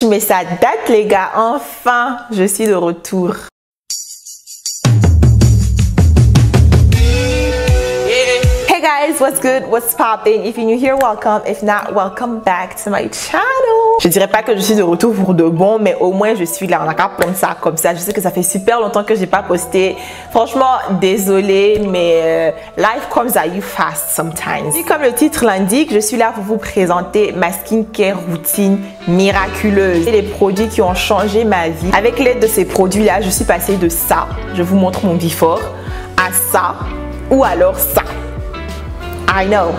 mais ça date les gars, enfin, je suis de retour. Hey guys, what's good? What's popping? If you're new here, welcome. If not, welcome back to my channel. Je dirais pas que je suis de retour pour de bon, mais au moins je suis là. On a qu'à prendre ça comme ça. Je sais que ça fait super longtemps que j'ai pas posté. Franchement, désolée, mais life comes at you fast sometimes. Et comme le titre l'indique, je suis là pour vous présenter ma skincare routine miraculeuse. Et les produits qui ont changé ma vie. Avec l'aide de ces produits-là, je suis passée de ça, je vous montre mon before, à ça, ou alors ça. I know.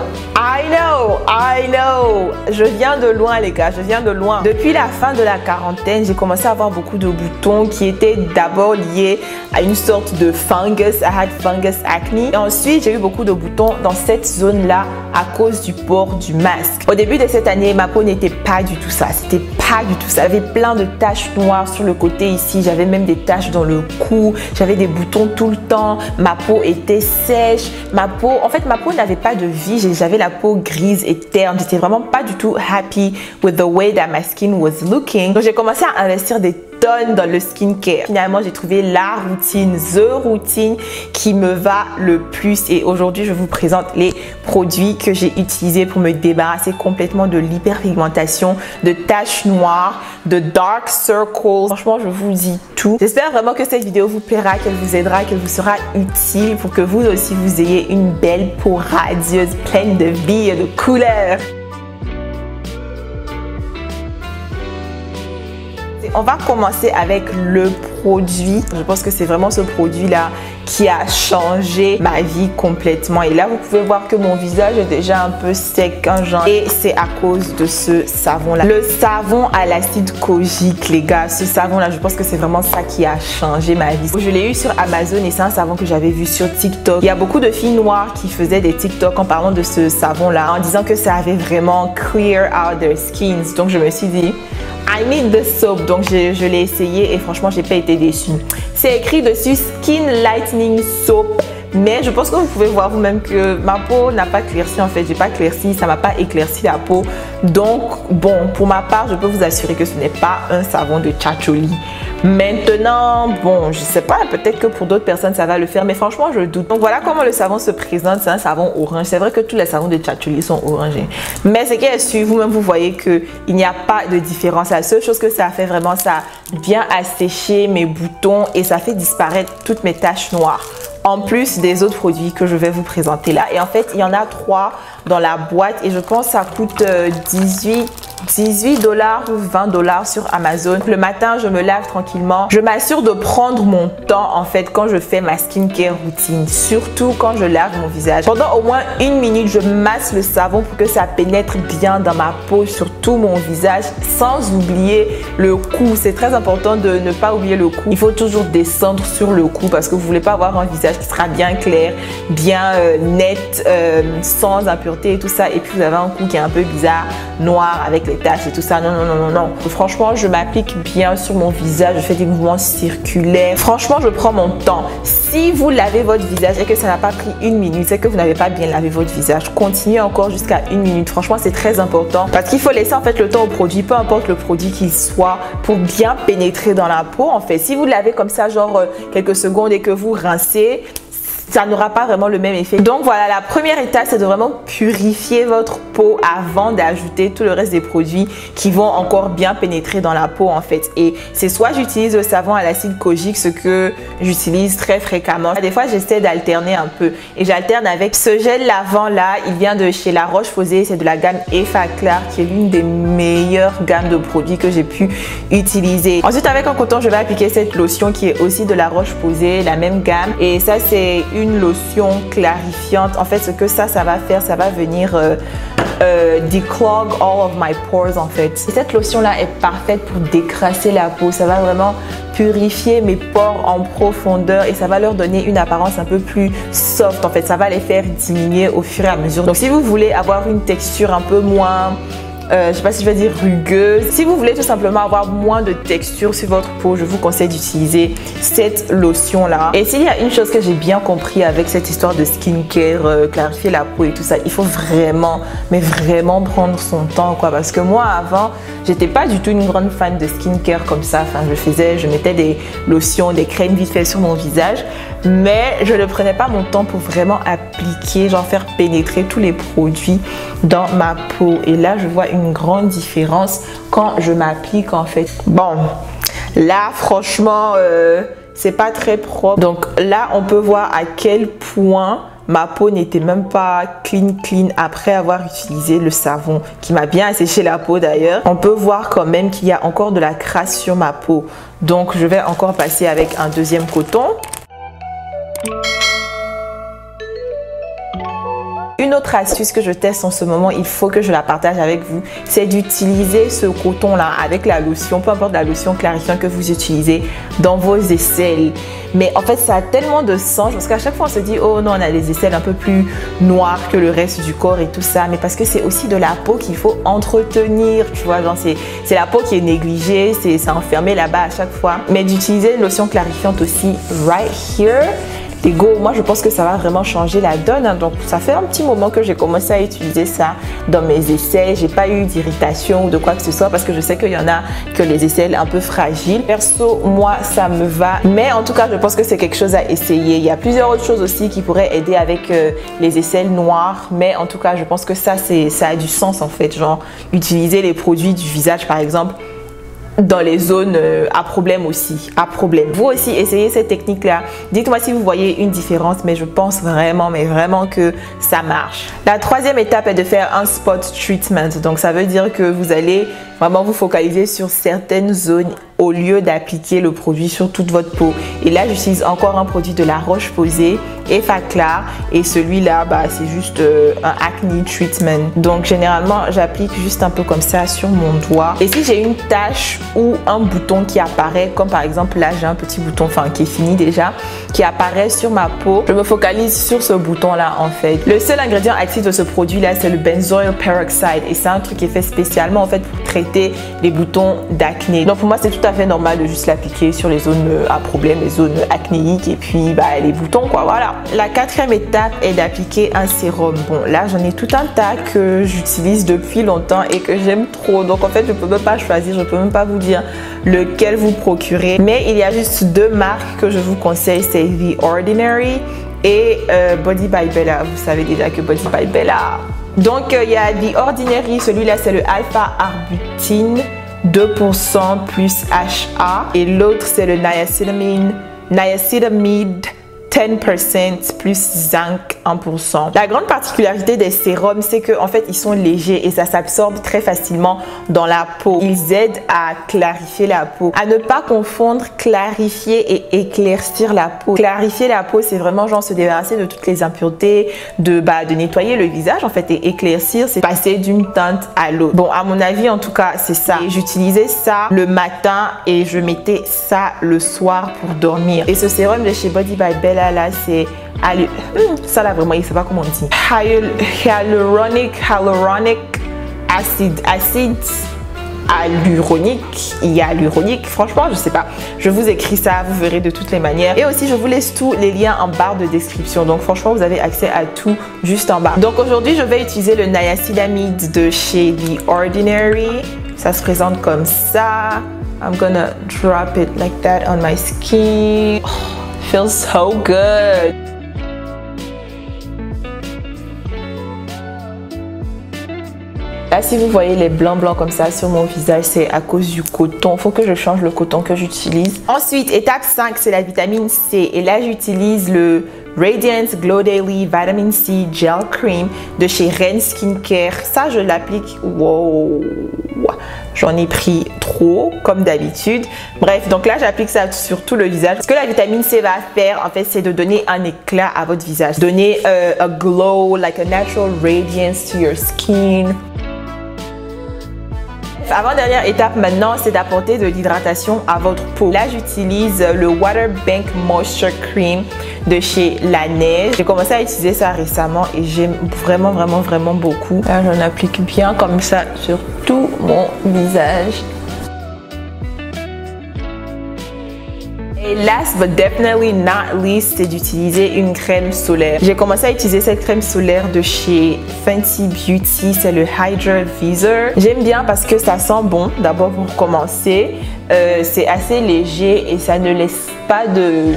Je viens de loin les gars, je viens de loin. Depuis la fin de la quarantaine, j'ai commencé à avoir beaucoup de boutons qui étaient d'abord liés à une sorte de fungus. I had fungus acne. Et ensuite, j'ai eu beaucoup de boutons dans cette zone-là à cause du port du masque. Au début de cette année, ma peau n'était pas du tout ça. C'était pas du tout ça. J'avais plein de taches noires sur le côté ici. J'avais même des taches dans le cou. J'avais des boutons tout le temps. Ma peau était sèche. Ma peau n'avait pas de vie. J'avais la peau grise et terne. J'étais vraiment pas du tout happy with the way that my skin was looking. Donc j'ai commencé à investir des tonnes dans le skincare. Finalement, j'ai trouvé la routine, the routine qui me va le plus. Et aujourd'hui, je vous présente les produits que j'ai utilisés pour me débarrasser complètement de l'hyperpigmentation, de taches noires, de dark circles. Franchement, je vous dis tout. J'espère vraiment que cette vidéo vous plaira, qu'elle vous aidera, qu'elle vous sera utile pour que vous aussi vous ayez une belle peau radieuse, pleine de vie et de couleurs. On va commencer avec le produit. Je pense que c'est vraiment ce produit-là qui a changé ma vie complètement. Et là, vous pouvez voir que mon visage est déjà un peu sec, hein, genre. Et c'est à cause de ce savon-là. Le savon à l'acide kojique, les gars. Ce savon-là, je pense que c'est vraiment ça qui a changé ma vie. Je l'ai eu sur Amazon et c'est un savon que j'avais vu sur TikTok. Il y a beaucoup de filles noires qui faisaient des TikTok en parlant de ce savon-là, en disant que ça avait vraiment clear out their skins. Donc, je me suis dit, I need the soap. Donc je l'ai essayé et franchement j'ai pas été déçue. C'est écrit dessus Skin Lightening Soap, mais je pense que vous pouvez voir vous-même que ma peau n'a pas éclairci en fait. J'ai pas éclairci, ça m'a pas éclairci la peau. Donc bon, pour ma part, je peux vous assurer que ce n'est pas un savon de Tchatcholi. Maintenant, bon, je sais pas, peut-être que pour d'autres personnes ça va le faire, mais franchement je doute. Donc voilà comment le savon se présente. C'est un savon orange. C'est vrai que tous les savons de Tchatcholi sont orangés, mais c'est qu'il suit, vous-même vous voyez que il n'y a pas de différence. La seule chose que ça fait vraiment, ça vient assécher mes boutons et ça fait disparaître toutes mes taches noires. En plus des autres produits que je vais vous présenter là. Et en fait, il y en a 3 dans la boîte et je pense que ça coûte 18$ ou 20$ sur Amazon. Le matin, je me lave tranquillement. Je m'assure de prendre mon temps en fait quand je fais ma skincare routine. Surtout quand je lave mon visage. Pendant au moins 1 minute, je masse le savon pour que ça pénètre bien dans ma peau, sur tout mon visage, sans oublier le cou. C'est très important de ne pas oublier le cou. Il faut toujours descendre sur le cou parce que vous ne voulez pas avoir un visage qui sera bien clair, bien net, sans impureté et tout ça. Et puis vous avez un cou qui est un peu bizarre, noir avec les taches et tout ça. Non. Franchement, je m'applique bien sur mon visage. Je fais des mouvements circulaires. Franchement, je prends mon temps. Si vous lavez votre visage et que ça n'a pas pris 1 minute, c'est que vous n'avez pas bien lavé votre visage. Continuez encore jusqu'à 1 minute. Franchement, c'est très important parce qu'il faut laisser en fait le temps au produit, peu importe le produit qu'il soit, pour bien pénétrer dans la peau. En fait, si vous lavez comme ça, genre quelques secondes et que vous rincez, ça n'aura pas vraiment le même effet. Donc voilà, la première étape, c'est de vraiment purifier votre peau avant d'ajouter tout le reste des produits qui vont encore bien pénétrer dans la peau en fait. Et c'est soit j'utilise le savon à l'acide kojique, ce que j'utilise très fréquemment. Des fois, j'essaie d'alterner un peu et j'alterne avec ce gel lavant là. Il vient de chez La Roche-Posay, c'est de la gamme Effaclar qui est l'une des meilleures gammes de produits que j'ai pu utiliser. Ensuite, avec un coton, je vais appliquer cette lotion qui est aussi de La Roche-Posay, la même gamme. Et ça, c'est une lotion clarifiante. En fait, ce que ça va faire, ça va venir declog all of my pores en fait. Et cette lotion là est parfaite pour décrasser la peau. Ça va vraiment purifier mes pores en profondeur et ça va leur donner une apparence un peu plus soft en fait. Ça va les faire diminuer au fur et à mesure. Donc si vous voulez avoir une texture un peu moins je sais pas si je vais dire rugueuse. Si vous voulez tout simplement avoir moins de texture sur votre peau, je vous conseille d'utiliser cette lotion là. Et s'il y a une chose que j'ai bien compris avec cette histoire de skincare, clarifier la peau et tout ça, il faut vraiment, mais vraiment prendre son temps quoi. Parce que moi avant, j'étais pas du tout une grande fan de skincare comme ça. Enfin, je mettais des lotions, des crèmes vite fait sur mon visage, mais je ne prenais pas mon temps pour vraiment appliquer, genre faire pénétrer tous les produits dans ma peau. Et là, je vois une grande différence quand je m'applique en fait. Bon, là, franchement, c'est pas très propre. Donc là, on peut voir à quel point ma peau n'était même pas clean après avoir utilisé le savon qui m'a bien asséché la peau d'ailleurs. On peut voir quand même qu'il y a encore de la crasse sur ma peau. Donc je vais encore passer avec un deuxième coton. Une autre astuce que je teste en ce moment, il faut que je la partage avec vous, c'est d'utiliser ce coton là avec la lotion, peu importe la lotion clarifiante que vous utilisez dans vos aisselles. Mais en fait ça a tellement de sens parce qu'à chaque fois on se dit oh non, on a les aisselles un peu plus noires que le reste du corps et tout ça, mais parce que c'est aussi de la peau qu'il faut entretenir, tu vois, genre c'est la peau qui est négligée, c'est enfermé là-bas à chaque fois. Mais d'utiliser une lotion clarifiante aussi right here, les go, moi je pense que ça va vraiment changer la donne hein. Donc ça fait un petit moment que j'ai commencé à utiliser ça dans mes aisselles. J'ai pas eu d'irritation ou de quoi que ce soit parce que je sais qu'il y en a que les aisselles un peu fragiles. Perso, moi ça me va, mais en tout cas je pense que c'est quelque chose à essayer. Il y a plusieurs autres choses aussi qui pourraient aider avec les aisselles noires, mais en tout cas je pense que ça a du sens en fait. Genre utiliser les produits du visage par exemple dans les zones à problème aussi, à problème. Vous aussi essayez cette technique là, dites-moi si vous voyez une différence, mais je pense vraiment, mais vraiment que ça marche. La troisième étape est de faire un spot treatment, donc ça veut dire que vous allez vraiment vous focaliser sur certaines zones au lieu d'appliquer le produit sur toute votre peau. Et là j'utilise encore un produit de La Roche-Posay, Effaclar, et celui-là c'est juste un acne treatment. Donc généralement j'applique juste un peu comme ça sur mon doigt. Et si j'ai une tache ou un bouton qui apparaît, comme par exemple là j'ai un petit bouton, enfin qui est fini déjà, qui apparaît sur ma peau, je me focalise sur ce bouton là en fait. Le seul ingrédient actif de ce produit là c'est le benzoyl peroxide, et c'est un truc qui est fait spécialement en fait pour traiter les boutons d'acné. Donc pour moi c'est tout à fait normal de juste l'appliquer sur les zones à problème, les zones acnéiques et puis les boutons quoi, voilà. La quatrième étape est d'appliquer un sérum. Bon là j'en ai tout un tas que j'utilise depuis longtemps et que j'aime trop, donc en fait je peux même pas choisir, je peux même pas vous dire lequel vous procurer, mais il y a juste deux marques que je vous conseille, c'est The Ordinary et Body by Bella. Vous savez déjà que Body by Bella. Donc il y a The Ordinary, celui-là c'est le alpha arbutin 2% plus HA, et l'autre c'est le niacinamide 10% plus zinc 1%. La grande particularité des sérums, c'est qu'en fait ils sont légers et ça s'absorbe très facilement dans la peau. Ils aident à clarifier la peau. À ne pas confondre clarifier et éclaircir la peau. Clarifier la peau, c'est vraiment genre se débarrasser de toutes les impuretés, de nettoyer le visage en fait, et éclaircir, c'est passer d'une teinte à l'autre. Bon, à mon avis en tout cas c'est ça. J'utilisais ça le matin et je mettais ça le soir pour dormir. Et ce sérum de chez Body by Bella là c'est ça là vraiment, je sais pas comment on dit, hyaluronic acid hyaluronique, franchement je sais pas, je vous écris ça, vous verrez de toutes les manières, et aussi je vous laisse tous les liens en barre de description, donc franchement vous avez accès à tout juste en bas. Donc aujourd'hui je vais utiliser le niacinamide de chez The Ordinary. Ça se présente comme ça. I'm gonna drop it like that on my skin. Feels so good. Là, si vous voyez les blancs comme ça sur mon visage, c'est à cause du coton. Il faut que je change le coton que j'utilise. Ensuite, étape 5, c'est la vitamine C. Et là, j'utilise le Radiance Glow Daily Vitamin C Gel Cream de chez Ren Skincare. Ça, je l'applique. Wow! J'en ai pris trop, comme d'habitude. Bref, donc là, j'applique ça sur tout le visage. Ce que la vitamine C va faire, en fait, c'est de donner un éclat à votre visage. Donner a glow, like a natural radiance to your skin. Avant-dernière étape maintenant, c'est d'apporter de l'hydratation à votre peau. Là, j'utilise le Water Bank Moisture Cream de chez La Neige. J'ai commencé à utiliser ça récemment et j'aime vraiment beaucoup. Là, j'en applique bien comme ça sur tout mon visage. Et last but definitely not least, c'est d'utiliser une crème solaire. J'ai commencé à utiliser cette crème solaire de chez Fenty Beauty, c'est le Hydra Visor. J'aime bien parce que ça sent bon, d'abord pour commencer. C'est assez léger et ça ne laisse pas de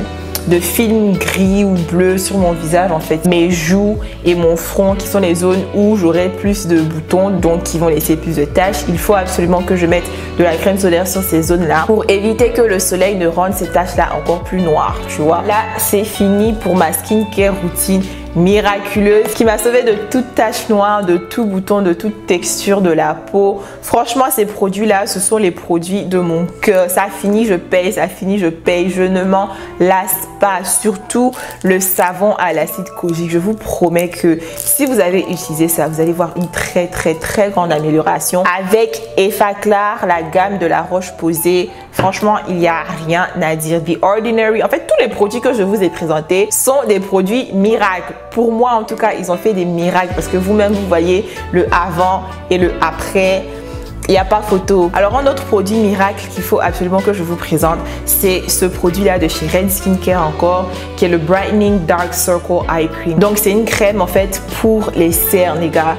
film gris ou bleu sur mon visage en fait. Mes joues et mon front qui sont les zones où j'aurai plus de boutons, donc qui vont laisser plus de taches. Il faut absolument que je mette de la crème solaire sur ces zones là pour éviter que le soleil ne rende ces taches là encore plus noires, tu vois. Là c'est fini pour ma skincare routine miraculeuse qui m'a sauvé de toute tache noire, de tout bouton, de toute texture de la peau. Franchement, ces produits-là, ce sont les produits de mon cœur. Ça finit, je paye, ça finit, je paye. Je ne m'en lasse pas. Surtout le savon à l'acide kojique. Je vous promets que si vous avez utilisé ça, vous allez voir une très grande amélioration. Avec Effaclar, la gamme de la Roche-Posay, franchement, il n'y a rien à dire. The Ordinary, en fait, tous les produits que je vous ai présentés sont des produits miracles. Pour moi, en tout cas, ils ont fait des miracles parce que vous-même, vous voyez le avant et le après. Il n'y a pas photo. Alors, un autre produit miracle qu'il faut absolument que je vous présente, c'est ce produit-là de chez Ren Skincare encore, qui est le Brightening Dark Circle Eye Cream. Donc, c'est une crème, en fait, pour les cernes, les gars.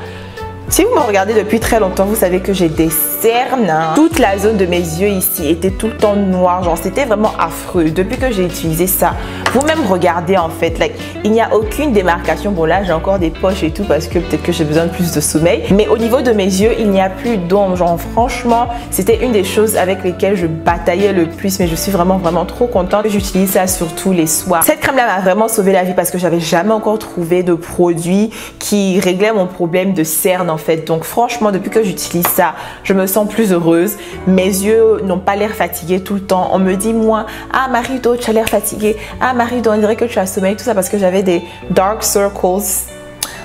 Si vous me regardez depuis très longtemps, vous savez que j'ai des cernes. Toute la zone de mes yeux ici était tout le temps noire. Genre, c'était vraiment affreux. Depuis que j'ai utilisé ça, vous-même regardez en fait. Like, il n'y a aucune démarcation. Bon, là, j'ai encore des poches et tout parce que peut-être que j'ai besoin de plus de sommeil. Mais au niveau de mes yeux, il n'y a plus d'ombre. Genre, franchement, c'était une des choses avec lesquelles je bataillais le plus. Mais je suis vraiment trop contente que j'utilise ça surtout les soirs. Cette crème-là m'a vraiment sauvé la vie parce que j'avais jamais encore trouvé de produit qui réglait mon problème de cernes en fait. Donc franchement, depuis que j'utilise ça, je me sens plus heureuse. Mes yeux n'ont pas l'air fatigués tout le temps. On me dit moi, ah Marie-Do, tu as l'air fatiguée. Ah Marie-Do, on dirait que tu as sommeil, tout ça parce que j'avais des dark circles.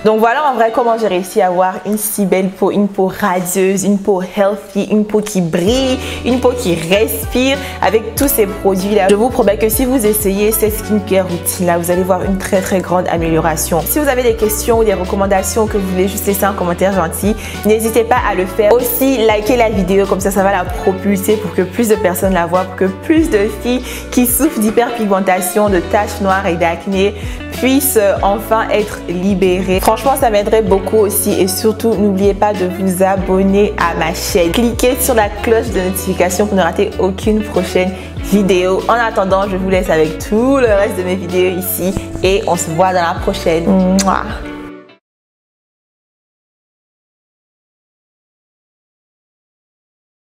Donc voilà en vrai comment j'ai réussi à avoir une si belle peau, une peau radieuse, une peau healthy, une peau qui brille, une peau qui respire avec tous ces produits là. Je vous promets que si vous essayez cette skincare routine là, vous allez voir une très grande amélioration. Si vous avez des questions ou des recommandations que vous voulez juste laisser un commentaire gentil, n'hésitez pas à le faire. Aussi, likez la vidéo comme ça va la propulser pour que plus de personnes la voient, pour que plus de filles qui souffrent d'hyperpigmentation, de taches noires et d'acné puissent enfin être libérées. Franchement, ça m'aiderait beaucoup aussi et surtout, n'oubliez pas de vous abonner à ma chaîne. Cliquez sur la cloche de notification pour ne rater aucune prochaine vidéo. En attendant, je vous laisse avec tout le reste de mes vidéos ici et on se voit dans la prochaine. Mouah.